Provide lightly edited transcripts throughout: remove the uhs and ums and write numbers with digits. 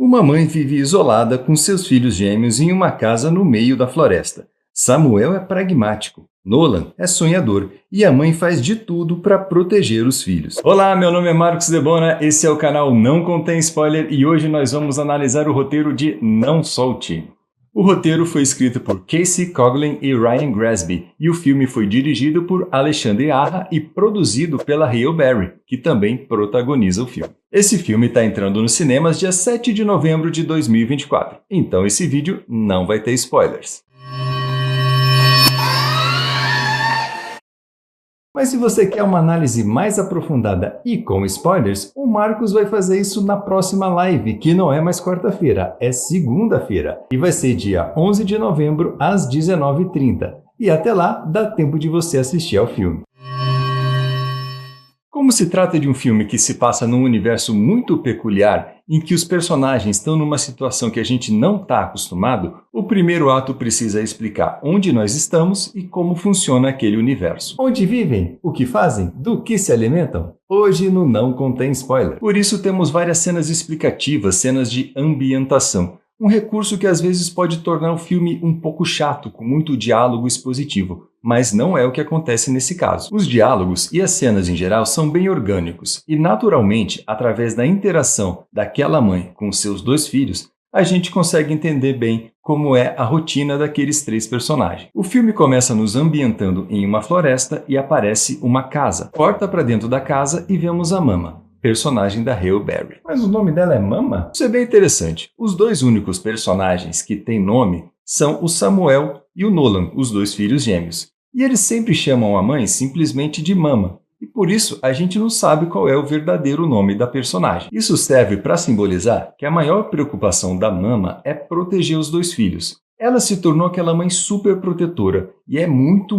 Uma mãe vive isolada com seus filhos gêmeos em uma casa no meio da floresta. Samuel é pragmático, Nolan é sonhador e a mãe faz de tudo para proteger os filhos. Olá, meu nome é Marcos Debona, esse é o canal Não Contém Spoiler e hoje nós vamos analisar o roteiro de Não Solte. O roteiro foi escrito por Casey Coughlin e Ryan Grasby e o filme foi dirigido por Alexandre Arra e produzido pela Halle Berry, que também protagoniza o filme. Esse filme está entrando nos cinemas dia 7 de novembro de 2024, então esse vídeo não vai ter spoilers. Mas se você quer uma análise mais aprofundada e com spoilers, o Marcos vai fazer isso na próxima live, que não é mais quarta-feira, é segunda-feira. E vai ser dia 11 de novembro, às 19h30. E até lá, dá tempo de você assistir ao filme. Como se trata de um filme que se passa num universo muito peculiar, em que os personagens estão numa situação que a gente não está acostumado, o primeiro ato precisa explicar onde nós estamos e como funciona aquele universo. Onde vivem? O que fazem? Do que se alimentam? Hoje no Não Contém Spoiler. Por isso temos várias cenas explicativas, cenas de ambientação. Um recurso que às vezes pode tornar o filme um pouco chato, com muito diálogo expositivo, mas não é o que acontece nesse caso. Os diálogos e as cenas em geral são bem orgânicos e, naturalmente, através da interação daquela mãe com seus dois filhos, a gente consegue entender bem como é a rotina daqueles três personagens. O filme começa nos ambientando em uma floresta e aparece uma casa. Corta para dentro da casa e vemos a Mama, personagem da Halle Berry. Mas o nome dela é Mama? Isso é bem interessante. Os dois únicos personagens que têm nome são o Samuel e o Nolan, os dois filhos gêmeos. E eles sempre chamam a mãe simplesmente de Mama. E por isso a gente não sabe qual é o verdadeiro nome da personagem. Isso serve para simbolizar que a maior preocupação da Mama é proteger os dois filhos. Ela se tornou aquela mãe super protetora e é muito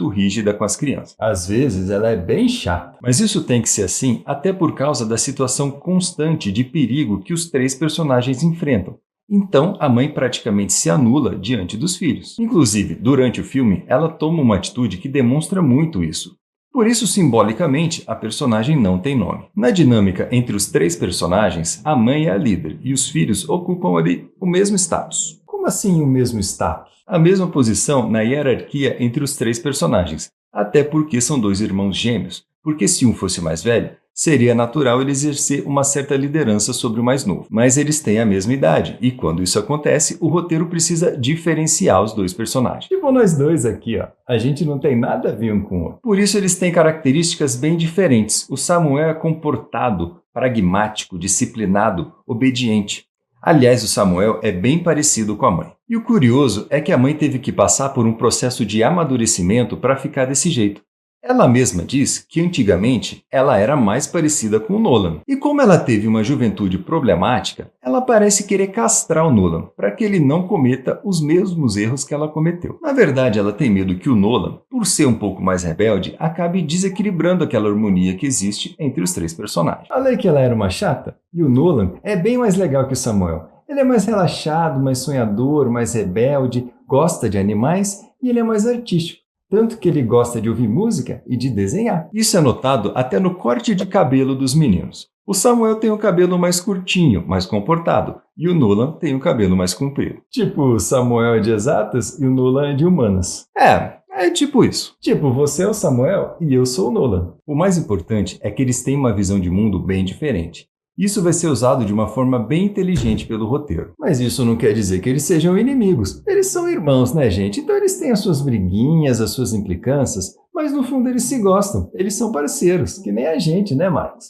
rígida com as crianças. Às vezes ela é bem chata, mas isso tem que ser assim até por causa da situação constante de perigo que os três personagens enfrentam. Então a mãe praticamente se anula diante dos filhos. Inclusive, durante o filme, ela toma uma atitude que demonstra muito isso. Por isso, simbolicamente, a personagem não tem nome. Na dinâmica entre os três personagens, a mãe é a líder e os filhos ocupam ali o mesmo status. Como assim o mesmo status? A mesma posição na hierarquia entre os três personagens, até porque são dois irmãos gêmeos, porque se um fosse mais velho, seria natural ele exercer uma certa liderança sobre o mais novo. Mas eles têm a mesma idade, e quando isso acontece, o roteiro precisa diferenciar os dois personagens. Tipo nós dois aqui, ó. A gente não tem nada a ver um com o outro. Por isso eles têm características bem diferentes. O Samuel é comportado, pragmático, disciplinado, obediente. Aliás, o Samuel é bem parecido com a mãe. E o curioso é que a mãe teve que passar por um processo de amadurecimento para ficar desse jeito. Ela mesma diz que antigamente ela era mais parecida com o Nolan. E como ela teve uma juventude problemática, ela parece querer castrar o Nolan para que ele não cometa os mesmos erros que ela cometeu. Na verdade, ela tem medo que o Nolan, por ser um pouco mais rebelde, acabe desequilibrando aquela harmonia que existe entre os três personagens. Falei que ela era uma chata? E o Nolan é bem mais legal que o Samuel. Ele é mais relaxado, mais sonhador, mais rebelde, gosta de animais e ele é mais artístico. Tanto que ele gosta de ouvir música e de desenhar. Isso é notado até no corte de cabelo dos meninos. O Samuel tem o cabelo mais curtinho, mais comportado, e o Nolan tem o cabelo mais comprido. Tipo, o Samuel é de exatas e o Nolan é de humanas. É tipo isso. Tipo, você é o Samuel e eu sou o Nolan. O mais importante é que eles têm uma visão de mundo bem diferente. Isso vai ser usado de uma forma bem inteligente pelo roteiro. Mas isso não quer dizer que eles sejam inimigos. Eles são irmãos, né, gente? Então eles têm as suas briguinhas, as suas implicâncias, mas no fundo eles se gostam. Eles são parceiros, que nem a gente, né, Marcos?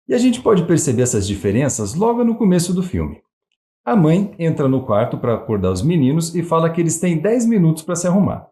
E a gente pode perceber essas diferenças logo no começo do filme. A mãe entra no quarto para acordar os meninos e fala que eles têm 10 minutos para se arrumar.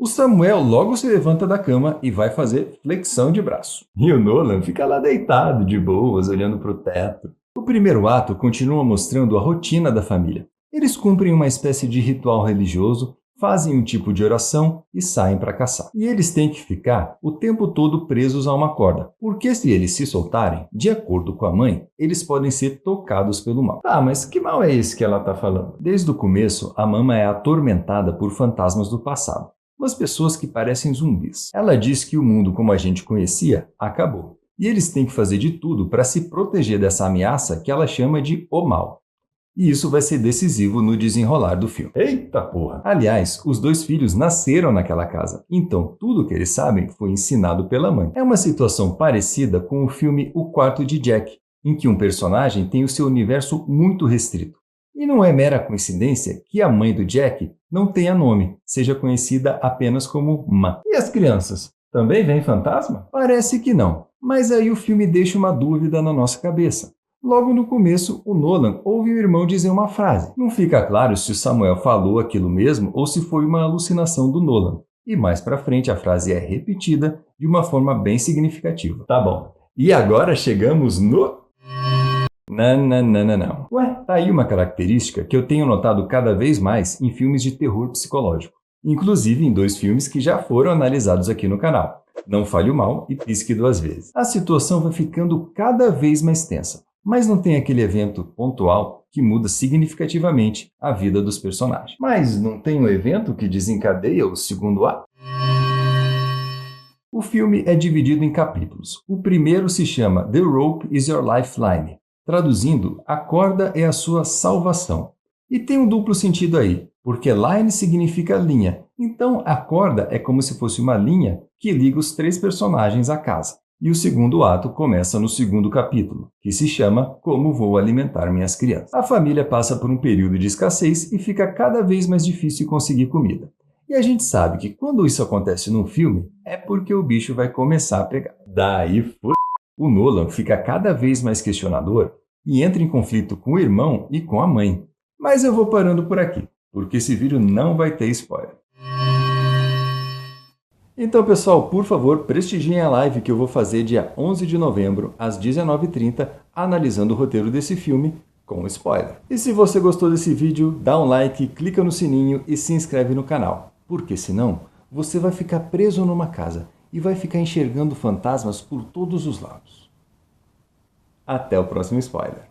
O Samuel logo se levanta da cama e vai fazer flexão de braço. E o Nolan fica lá deitado, de boas, olhando para o teto. O primeiro ato continua mostrando a rotina da família. Eles cumprem uma espécie de ritual religioso, fazem um tipo de oração e saem para caçar. E eles têm que ficar o tempo todo presos a uma corda, porque se eles se soltarem, de acordo com a mãe, eles podem ser tocados pelo mal. Ah, mas que mal é esse que ela está falando? Desde o começo, a Mama é atormentada por fantasmas do passado. Umas pessoas que parecem zumbis. Ela diz que o mundo como a gente conhecia acabou. E eles têm que fazer de tudo para se proteger dessa ameaça que ela chama de o mal. E isso vai ser decisivo no desenrolar do filme. Eita porra! Aliás, os dois filhos nasceram naquela casa, então tudo que eles sabem foi ensinado pela mãe. É uma situação parecida com o filme O Quarto de Jack, em que um personagem tem o seu universo muito restrito. E não é mera coincidência que a mãe do Jack não tenha nome, seja conhecida apenas como Ma. E as crianças? Também vem fantasma? Parece que não, mas aí o filme deixa uma dúvida na nossa cabeça. Logo no começo, o Nolan ouve o irmão dizer uma frase. Não fica claro se o Samuel falou aquilo mesmo ou se foi uma alucinação do Nolan. E mais pra frente a frase é repetida de uma forma bem significativa. Tá bom. E agora chegamos no... Não. Ué, tá aí uma característica que eu tenho notado cada vez mais em filmes de terror psicológico. Inclusive em dois filmes que já foram analisados aqui no canal. Não Fale o Mal e Pisque Duas Vezes. A situação vai ficando cada vez mais tensa. Mas não tem aquele evento pontual que muda significativamente a vida dos personagens. Mas não tem um evento que desencadeia o segundo ato? O filme é dividido em capítulos. O primeiro se chama The Rope is Your Lifeline, traduzindo, a corda é a sua salvação. E tem um duplo sentido aí, porque line significa linha, então a corda é como se fosse uma linha que liga os três personagens à casa. E o segundo ato começa no segundo capítulo, que se chama Como Vou Alimentar Minhas Crianças. A família passa por um período de escassez e fica cada vez mais difícil conseguir comida. E a gente sabe que quando isso acontece num filme, é porque o bicho vai começar a pegar. Daí, o Nolan fica cada vez mais questionador e entra em conflito com o irmão e com a mãe. Mas eu vou parando por aqui, porque esse vídeo não vai ter spoiler. Então, pessoal, por favor, prestigiem a live que eu vou fazer dia 11 de novembro, às 19h30, analisando o roteiro desse filme com spoiler. E se você gostou desse vídeo, dá um like, clica no sininho e se inscreve no canal, porque senão você vai ficar preso numa casa e vai ficar enxergando fantasmas por todos os lados. Até o próximo spoiler.